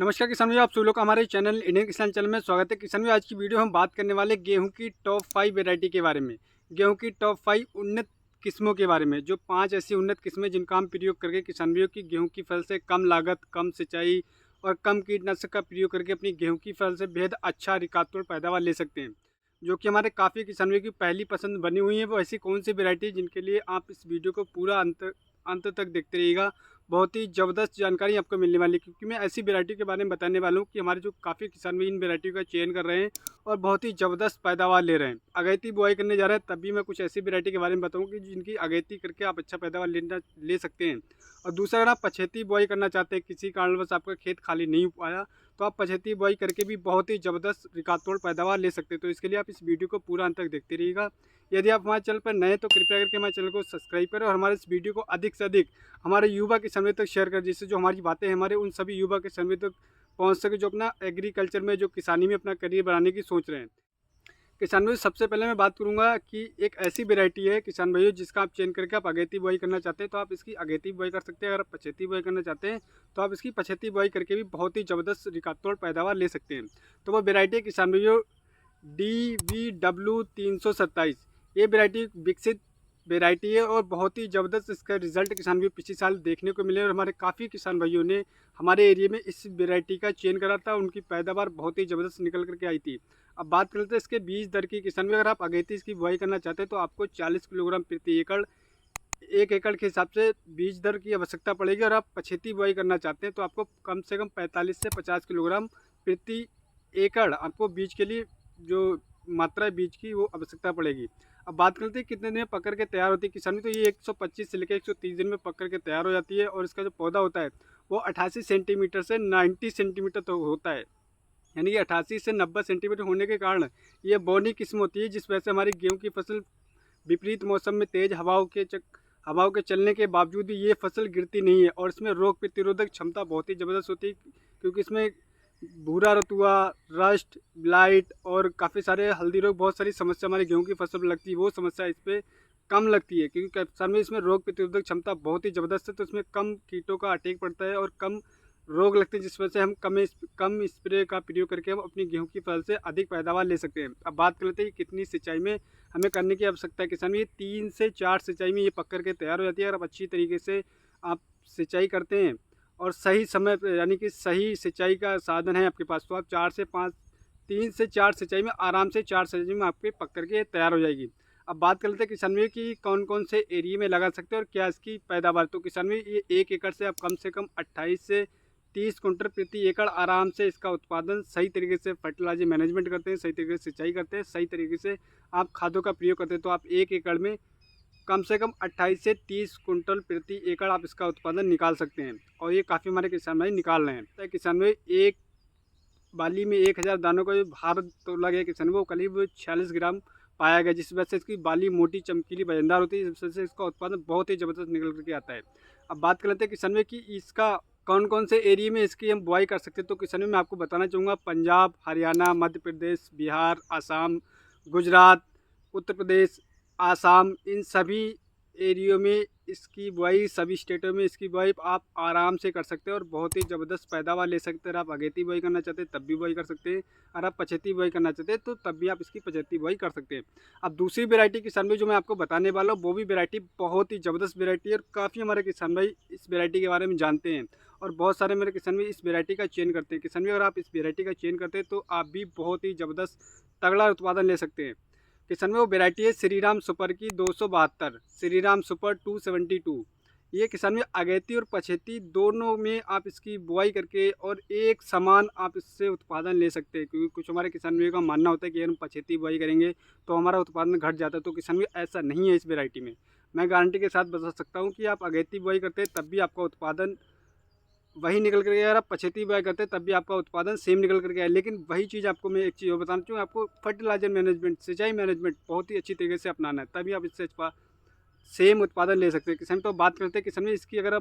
नमस्कार किसान भाई, आप सभी लोग का हमारे चैनल इंडियन किसान चैनल में स्वागत है। किसान भाई, आज की वीडियो हम बात करने वाले गेहूं की टॉप 5 वैरायटी के बारे में। गेहूं की टॉप 5 उन्नत किस्मों के बारे में, जो 5 ऐसी उन्नत किस्में जिनका हम प्रयोग करके किसान भाइयों की गेहूं की फसल से कम लागत, कम सिंचाई और कम कीटनाशक का प्रयोग करके अपनी गेहूँ की फसल से बेहद अच्छा रिकॉर्ड पैदावार ले सकते हैं। जो कि हमारे काफ़ी किसान भाइयों की पहली पसंद बनी हुई है। वो ऐसी कौन सी वैरायटी है जिनके लिए आप इस वीडियो को पूरा अंत तक देखते रहिएगा। बहुत ही ज़बरदस्त जानकारी आपको मिलने वाली है, क्योंकि मैं ऐसी वैरायटी के बारे में बताने वाला हूँ कि हमारे जो काफ़ी किसान भी इन वैरायटी का चयन कर रहे हैं और बहुत ही ज़बरदस्त पैदावार ले रहे हैं। अगेती बुआई करने जा रहे हैं, तभी मैं कुछ ऐसी वैरायटी के बारे में बताऊँ कि जिनकी अगेती करके आप अच्छा पैदावार ले सकते हैं। और दूसरा, अगर आप पछेती बुआई करना चाहते हैं, किसी कारणवश आपका खेत खाली नहीं हो पाया, तो आप पछेती बुआई करके भी बहुत ही ज़बरदस्त रिकॉर्ड पैदावार ले सकते हैं। तो इसके लिए आप इस वीडियो को पूरा अंत तक देखते रहिएगा। यदि आप हमारे चैनल पर नए तो कृपया करके हमारे चैनल को सब्सक्राइब करें और हमारे इस वीडियो को अधिक से अधिक हमारे युवा के समय तक शेयर करें, जिससे जो हमारी बातें हैं हमारे उन सभी युवा के समय तक पहुंच सके जो अपना एग्रीकल्चर में, जो किसानी में अपना करियर बनाने की सोच रहे हैं। किसान भाइयों, सबसे पहले मैं बात करूंगा कि एक ऐसी वैरायटी है किसान भाइयों जिसका आप चयन करके आप अगेती बुआई करना चाहते हैं तो आप इसकी अगेती बुआई कर सकते हैं। अगर आप पछेती बुआई करना चाहते हैं तो आप इसकी पछेती बुआई करके भी बहुत ही ज़बरदस्त रिकॉर्ड पैदावार ले सकते हैं। तो वो वैरायटी है किसान भाइयों DVW 327। ये वैरायटी विकसित वैरायटी है और बहुत ही ज़बरदस्त इसका रिजल्ट किसान भाइयों पिछले साल देखने को मिले और हमारे काफ़ी किसान भाइयों ने हमारे एरिया में इस वैरायटी का चयन करा था। उनकी पैदावार बहुत ही ज़बरदस्त निकल करके आई थी। अब बात करते हैं इसके बीज दर की। किसान भाई, अगर आप अगेती इसकी बुआई करना चाहते हैं तो आपको 40 किलोग्राम प्रति एकड़, 1 एकड़ के हिसाब से बीज दर की आवश्यकता पड़ेगी। और आप पछेती बुआई करना चाहते हैं तो आपको कम से कम 45 से 50 किलोग्राम प्रति एकड़ आपको बीज के लिए जो मात्रा है बीज की वो आवश्यकता पड़ेगी। अब बात करते हैं कितने दिन में पकड़ के तैयार होती है किसान भाई, तो ये 125 से लेकर 130 दिन में पकड़ के तैयार हो जाती है। और इसका जो पौधा होता है वो 88 सेंटीमीटर से 90 सेंटीमीटर तक होता है। यानी कि 88 से 90 सेंटीमीटर होने के कारण ये बौनी किस्म होती है, जिस वजह से हमारी गेहूं की फसल विपरीत मौसम में तेज़ हवाओं के चलने के बावजूद भी ये फसल गिरती नहीं है। और इसमें रोग प्रतिरोधक क्षमता बहुत ही ज़बरदस्त होती है, क्योंकि इसमें भूरा रतुआ, रस्ट, ब्लाइट और काफ़ी सारे हल्दी रोग, बहुत सारी समस्या हमारी गेहूं की फसल में लगती है, वो समस्या इस पर कम लगती है। क्योंकि किसान में इसमें रोग प्रतिरोधक क्षमता बहुत ही ज़बरदस्त है, तो इसमें कम कीटों का अटैक पड़ता है और कम रोग लगते हैं, जिस वजह से हम कम स्प्रे का प्रयोग करके हम अपनी गेहूं की फसल से अधिक पैदावार ले सकते हैं। अब बात कर लेते हैं कि कितनी सिंचाई में हमें करने की आवश्यकता है। किसान ये 3 से 4 सिंचाई में ये पक करके तैयार हो जाती है। अगर आप अच्छी तरीके से आप सिंचाई करते हैं और सही समय पर, यानी कि सही सिंचाई का साधन है आपके पास, तो आप 3 से 4 सिंचाई में आराम से 4 सिंचाई में आपके पक करके तैयार हो जाएगी। अब बात कर लेते हैं किसान भाई कि कौन कौन से एरिया में लगा सकते हैं और क्या इसकी पैदावार। तो किसान भाई, ये 1 एकड़ से आप कम से कम 28 से 30 कुंटल प्रति एकड़ आराम से इसका उत्पादन, सही तरीके से फर्टिलाइजर मैनेजमेंट करते हैं, सही तरीके से सिंचाई करते हैं, सही तरीके से आप खादों का प्रयोग करते हैं, तो आप 1 एकड़ में कम से कम 28 से 30 कुंटल प्रति एकड़ आप इसका उत्पादन निकाल सकते हैं। और ये काफ़ी हमारे किसान भाई निकाल रहे हैं। तो किसान भाई, एक बाली में 1000 दानों का जो भार तोला गया किसान वो करीब 46 ग्राम पाया गया, जिस वजह से इसकी बाली मोटी, चमकीली, वजनदार होती है, जिस वजह से इसका उत्पादन बहुत ही ज़बरदस्त निकल करके आता है। अब बात कर लेते हैं किसान में कि इसका कौन कौन से एरिया में इसकी हम बुआई कर सकते हैं। तो किसान में मैं आपको बताना चाहूँगा, पंजाब, हरियाणा, मध्य प्रदेश, बिहार, आसाम, गुजरात, उत्तर प्रदेश, आसाम, इन सभी एरियो में इसकी बुआई, सभी स्टेटों में इसकी बुआई आप आराम से कर सकते हैं और बहुत ही ज़बरदस्त पैदावार ले सकते हैं। अगर आप अगेती बुआई करना चाहते हैं तब भी बुआई कर सकते हैं, अगर आप पछेती बुआई करना चाहते हैं तो तब भी आप इसकी पछेती बुआई कर सकते हैं। अब दूसरी वैरायटी किसान भाई जो मैं आपको बताने वाला हूँ, वो भी वैरायटी बहुत ही ज़बरदस्त वैरायटी है और काफ़ी हमारे किसान भाई इस वैरायटी के बारे में जानते हैं और बहुत सारे मेरे किसान भाई इस वैरायटी का चयन करते हैं। किसान भाई, अगर आप इस वैरायटी का चयन करते हैं तो आप भी बहुत ही ज़बरदस्त तगड़ा उत्पादन ले सकते हैं। किसान में वो वैरायटी है श्रीराम सुपर की 272, श्रीराम सुपर 272। ये किसान में अगेती और पछेती दोनों में आप इसकी बुआई करके और एक समान आप इससे उत्पादन ले सकते हैं। क्योंकि कुछ हमारे किसान भाइयों का मानना होता है कि अगर हम पछेती बुआई करेंगे तो हमारा उत्पादन घट जाता है, तो किसान में ऐसा नहीं है। इस वैरायटी में मैं गारंटी के साथ बता सकता हूँ कि आप अगेती बुआई करते हैं तब भी आपका उत्पादन वही निकल कर गया। अगर आप पछेती बुआई करते हैं तब भी आपका उत्पादन सेम निकल कर गया है। लेकिन वही चीज़ आपको मैं एक चीज़ और बताना चाहूँ, आपको फर्टिलाइजर मैनेजमेंट, सिंचाई मैनेजमेंट बहुत ही अच्छी तरीके से अपनाना है, तभी आप इससे सेम उत्पादन ले सकते हैं। किसान तो बात करते हैं किसान में इसकी, अगर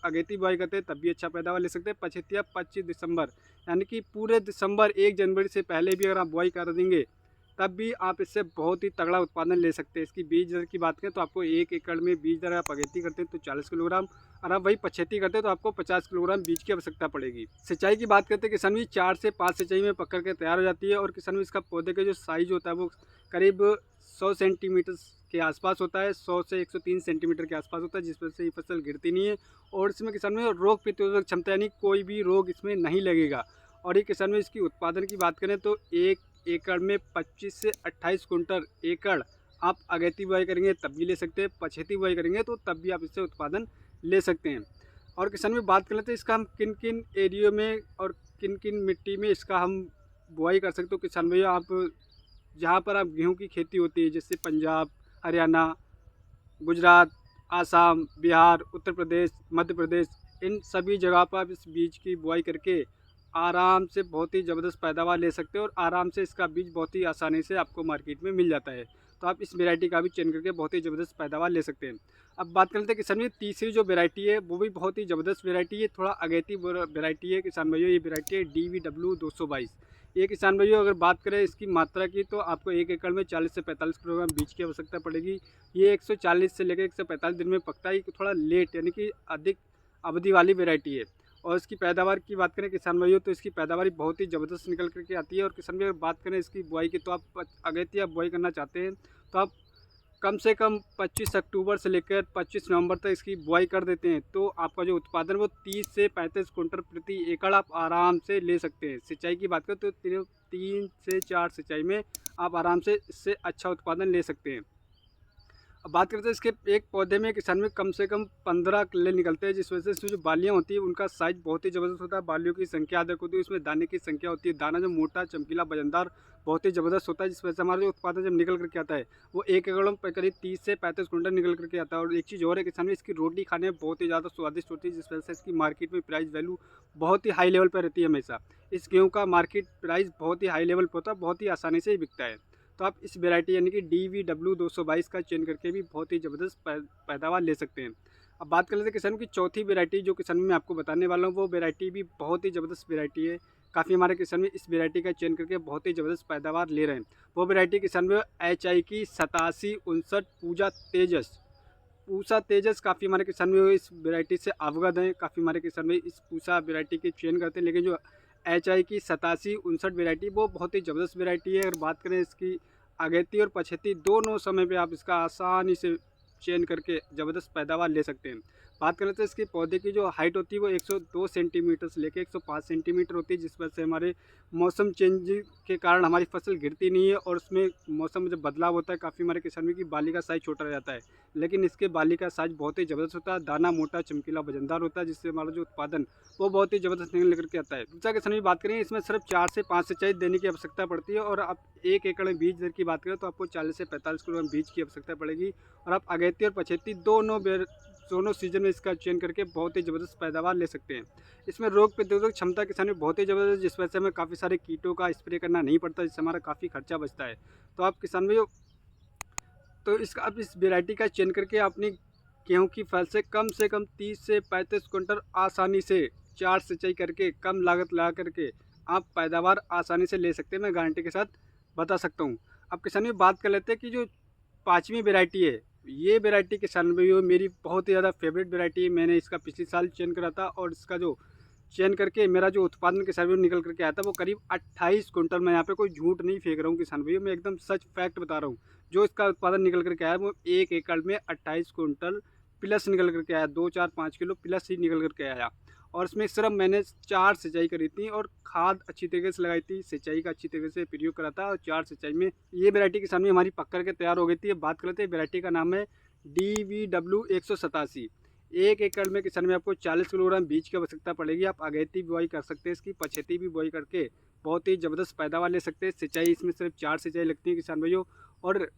अगेती बुआई करते हैं तब भी अच्छा पैदावार ले सकते हैं। पछेतिया 25 दिसंबर, यानी कि पूरे दिसंबर 1 जनवरी से पहले भी अगर आप बुआई कर देंगे तब भी आप इससे बहुत ही तगड़ा उत्पादन ले सकते हैं। इसकी बीज दर की बात करें तो आपको 1 एकड़ में बीज दर आप अगेती करते हैं तो 40 किलोग्राम, और आप वही पछेती करते हैं तो आपको 50 किलोग्राम बीज की आवश्यकता पड़ेगी। सिंचाई की बात करते हैं, किसान भी 4 से 5 सिंचाई में पकड़ के तैयार हो जाती है। और किसान भी इसका पौधे का जो साइज होता है वो करीब 100 सेंटीमीटर के आसपास होता है, 100 से 103 सेंटीमीटर के आसपास होता है, जिस वजह से ये फसल गिरती नहीं है। और इसमें किसान में रोग प्रतिरोधक क्षमता यानी कोई भी रोग इसमें नहीं लगेगा। और ये किसान में इसकी उत्पादन की बात करें तो 1 एकड़ में 25 से 28 कुंटल एकड़ आप अगेती बुआई करेंगे तब भी ले सकते हैं, पछेती बुआई करेंगे तो तब भी आप इससे उत्पादन ले सकते हैं। और किसान में बात कर लेते हैं इसका हम किन किन एरियो में और किन किन मिट्टी में इसका हम बुआई कर सकते हो। किसान भैया, आप जहाँ पर आप गेहूँ की खेती होती है जैसे पंजाब, हरियाणा, गुजरात, आसाम, बिहार, उत्तर प्रदेश, मध्य प्रदेश, इन सभी जगह पर आप इस बीज की बुआई करके आराम से बहुत ही ज़बरदस्त पैदावार ले सकते हो। और आराम से इसका बीज बहुत ही आसानी से आपको मार्केट में मिल जाता है। तो आप इस वैरायटी का भी चयन करके बहुत ही ज़बरदस्त पैदावार ले सकते हैं। अब बात कर लेते हैं किसान भाई, तीसरी जो वैरायटी है वो भी बहुत ही ज़बरदस्त वैरायटी है, थोड़ा अगेती वैरायटी है किसान भाइयों। ये वैरायटी है DVW 222। ये किसान भाइयों अगर बात करें इसकी मात्रा की तो आपको 1 एकड़ में 40 से 45 किलोग्राम बीज की आवश्यकता पड़ेगी। ये 140 से लेकर 145 दिन में पकता है, थोड़ा लेट यानी कि अधिक अवधि वाली वैरायटी है। और इसकी पैदावार की बात करें किसान भाइयों तो इसकी पैदावार बहुत ही ज़बरदस्त निकल करके आती है। और किसान भाई अगर बात करें इसकी बुआई की तो आप अगेती आप बुआई करना चाहते हैं तो आप कम से कम 25 अक्टूबर से लेकर 25 नवंबर तक इसकी बुआई कर देते हैं तो आपका जो उत्पादन वो 30 से 35 कुंटल प्रति एकड़ आप आराम से ले सकते हैं। सिंचाई की बात करें तो 3 से 4 सिंचाई में आप आराम से इससे अच्छा उत्पादन ले सकते हैं। अब बात करते हैं इसके एक पौधे में किसान में कम से कम 15 किले निकलते हैं, जिस वजह से इसमें जो बालियाँ होती है उनका साइज बहुत ही ज़बरदस्त होता है। बालियों की संख्या अधिक होती है, उसमें दाने की संख्या होती है, दाना जो मोटा चमकीला वजनदार बहुत ही ज़बरदस्त होता है, जिस वजह से हमारा जो उत्पादन जब निकल करके आता है वो 1 एकड़ में करीब 30 से 35 कुंटल निकल करके आता है। और एक चीज़ और है किसान में, इसकी रोटी खाने में बहुत ही ज़्यादा स्वादिष्ट होती है, जिस वजह से इसकी मार्केट में प्राइस वैल्यू बहुत ही हाई लेवल पर रहती है हमेशा। इस गेहूँ का मार्केट प्राइस बहुत ही हाई लेवल पर होता है, बहुत ही आसानी से ही बिकता है। तो आप इस वैरायटी यानी कि DVW 222 का चयन करके भी बहुत ही ज़बरदस्त पैदावार ले सकते हैं। अब बात कर लेते हैं किसान की चौथी वैरायटी, जो किसान मैं आपको बताने वाला हूँ वो वैरायटी भी बहुत ही ज़बरदस्त वैरायटी है। काफ़ी हमारे किसान में इस वैरायटी का चयन करके बहुत ही ज़बरदस्त पैदावार ले रहे हैं। वो वैरायटी किसान में HI की 8759 पूसा तेजस काफ़ी हमारे किसान में इस वैरायटी से अवगत हैं। काफ़ी हमारे किसान में इस पूसा वैरायटी के चयन करते हैं, लेकिन जो HI की 8759 वैरायटी वो बहुत ही ज़बरदस्त वैरायटी है। अगर बात करें इसकी अगेती और पछेती दोनों समय पे आप इसका आसानी से चयन करके ज़बरदस्त पैदावार ले सकते हैं। बात करें तो इसके पौधे की जो हाइट होती है वो 102 सेंटीमीटर से लेकर 105 सेंटीमीटर होती है, जिस वजह से हमारे मौसम चेंज के कारण हमारी फसल गिरती नहीं है। और उसमें मौसम में जब बदलाव होता है काफ़ी हमारे किसान की बाली का साइज़ छोटा रह जाता है, लेकिन इसके बाली का साइज़ बहुत ही ज़बरदस्त होता है, दाना मोटा चमकीला वजनदार होता है, जिससे हमारा जो उत्पादन वो बहुत ही ज़बरदस्त निकल करके आता है। दूसरा किसान की बात करें, इसमें सिर्फ 4 से 5 सिंचाई देने की आवश्यकता पड़ती है। और आप 1 एकड़ में बीज दर की बात करें तो आपको 40 से 45 किलोग्राम बीज की आवश्यकता पड़ेगी। और आप अगेती और पछेती दोनों सीजन में इसका चयन करके बहुत ही ज़बरदस्त पैदावार ले सकते हैं। इसमें रोग प्रतिरोधक क्षमता किसान में बहुत ही ज़बरदस्त, जिस वजह से हमें काफ़ी सारे कीटों का स्प्रे करना नहीं पड़ता, जिससे हमारा काफ़ी खर्चा बचता है। तो आप किसान भाइयों तो इसका आप इस वैरायटी का चयन करके अपनी गेहूँ की फसल से कम 30 से 35 कुंटल आसानी से 4 सिंचाई करके कम लागत लगा करके आप पैदावार आसानी से ले सकते हैं, मैं गारंटी के साथ बता सकता हूँ। अब किसान भाई बात कर लेते हैं कि जो 5वीं वैरायटी है, ये वैरायटी किसान भाइयों मेरी बहुत ही ज़्यादा फेवरेट वैरायटी है। मैंने इसका पिछले साल चयन करा था और इसका जो चयन करके मेरा जो उत्पादन किसान भाइयों निकल करके आया था वो करीब 28 कुंटल। मैं यहाँ पे कोई झूठ नहीं फेंक रहा हूँ किसान भाइयों, मैं एकदम सच फैक्ट बता रहा हूँ। जो इसका उत्पादन निकल करके आया वो 1 एकड़ में 28 कुंटल प्लस निकल करके आया, 2-4-5 किलो प्लस ही निकल करके आया। और इसमें सिर्फ मैंने 4 सिंचाई करी थी और खाद अच्छी तरीके से लगाई थी, सिंचाई का अच्छी तरीके से प्रयोग करा था। और 4 सिंचाई में ये वैरायटी किसान में हमारी पक करके तैयार हो गई थी। अब बात कर लेते हैं वैरायटी का नाम है DVW 187। 1 एकड़ में किसान में आपको 40 किलोग्राम बीज की आवश्यकता पड़ेगी। आप अगेती बुआई कर सकते हैं, इसकी पछेती भी बुआई करके बहुत ही ज़बरदस्त पैदावार ले सकते हैं। सिंचाई इसमें सिर्फ 4 सिंचाई लगती है किसान भाइयों। और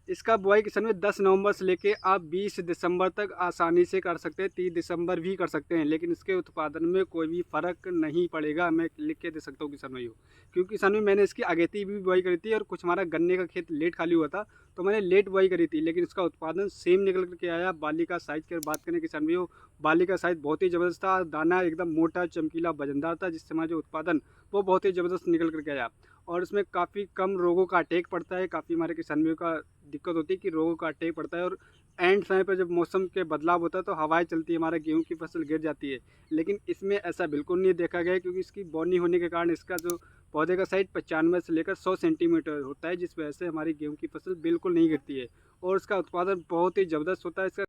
इसका बुआई किसान में 10 नवंबर से लेके आप 20 दिसंबर तक आसानी से कर सकते हैं, 30 दिसंबर भी कर सकते हैं, लेकिन इसके उत्पादन में कोई भी फ़र्क नहीं पड़ेगा, मैं लिख के दे सकता हूँ किसान भाइयों। क्योंकि किसान भाई मैंने इसकी अगेती भी बुआई करी थी और कुछ हमारा गन्ने का खेत लेट खाली हुआ था तो मैंने लेट बुआई करी थी, लेकिन इसका उत्पादन सेम निकल करके आया। बाली का साइज़ की बात करें किसान भाइयों, बाली का साइज़ बहुत ही ज़बरदस्त था, दाना एकदम मोटा चमकीला वजनदार था, जिससे हमारा जो उत्पादन वो बहुत ही ज़बरदस्त निकल करके आया। और इसमें काफ़ी कम रोगों का अटैक पड़ता है। काफ़ी हमारे किसानियों का दिक्कत होती है कि रोगों का अटैक पड़ता है, और एंड समय पर जब मौसम के बदलाव होता है तो हवाएं चलती है, हमारे गेहूं की फसल गिर जाती है। लेकिन इसमें ऐसा बिल्कुल नहीं देखा गया है, क्योंकि इसकी बौनी होने के कारण इसका जो पौधे का साइज 95 से लेकर 100 सेंटीमीटर होता है, जिस वजह से हमारी गेहूं की फसल बिल्कुल नहीं गिरती है और इसका उत्पादन बहुत ही ज़बरदस्त होता है। इसका